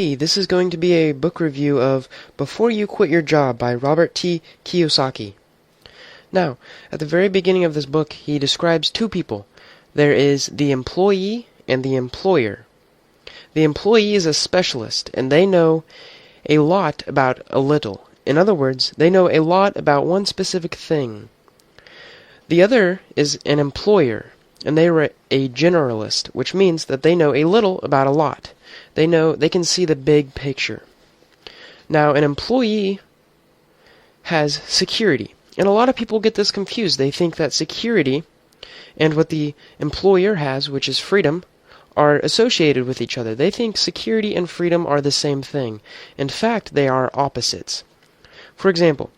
Hey, this is going to be a book review of Before You Quit Your Job by Robert Kiyosaki. Now, at the very beginning of this book, he describes two people. There is the employee and the employer. The employee is a specialist, and they know a lot about a little. In other words, they know a lot about one specific thing. The other is an employer, and they are a generalist, which means that they know a little about a lot. They can see the big picture. Now, an employee has security, and a lot of people get this confused. They think that security and what the employer has, which is freedom, are associated with each other. They think security and freedom are the same thing. In fact, they are opposites. For example,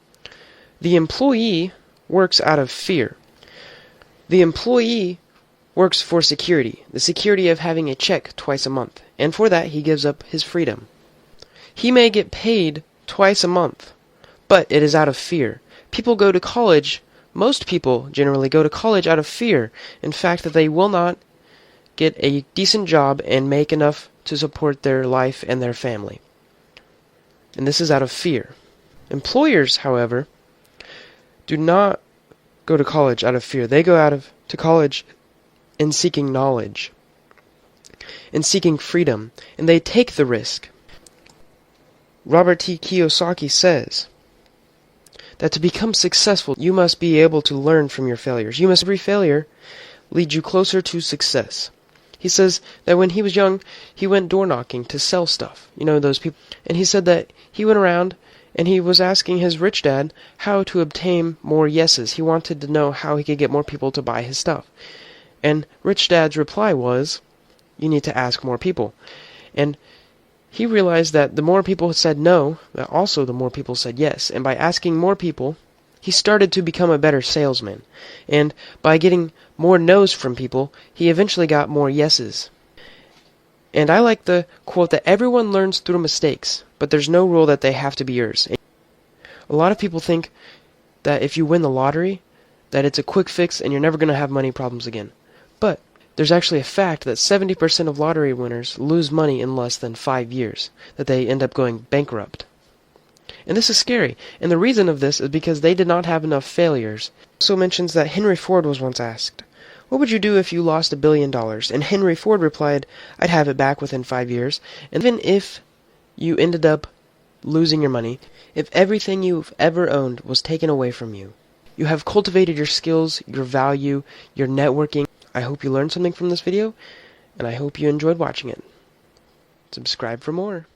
the employee works out of fear. The employee works for security, the security of having a check twice a month, and for that he gives up his freedom. He may get paid twice a month, but it is out of fear. People go to college, most people generally go to college out of fear, in fact that they will not get a decent job and make enough to support their life and their family. And this is out of fear. Employers, however, do not go to college out of fear. They go to college in seeking knowledge, in seeking freedom, and they take the risk. Robert Kiyosaki says that to become successful, you must be able to learn from your failures. Every failure lead you closer to success. He says that when he was young, he went door knocking to sell stuff. You know, those people. And he said that he went around and he was asking his rich dad how to obtain more yeses. He wanted to know how he could get more people to buy his stuff. And Rich Dad's reply was, you need to ask more people. And he realized that the more people said no, that also the more people said yes. And by asking more people, he started to become a better salesman. And by getting more no's from people, he eventually got more yeses. And I like the quote that everyone learns through mistakes, but there's no rule that they have to be yours. A lot of people think that if you win the lottery, that it's a quick fix and you're never going to have money problems again. But there's actually a fact that 70% of lottery winners lose money in less than 5 years, that they end up going bankrupt. And this is scary, and the reason of this is because they did not have enough failures. It also mentions that Henry Ford was once asked, what would you do if you lost $1 billion? And Henry Ford replied, I'd have it back within 5 years. And even if you ended up losing your money, if everything you've ever owned was taken away from you, you have cultivated your skills, your value, your networking. I hope you learned something from this video, and I hope you enjoyed watching it. Subscribe for more.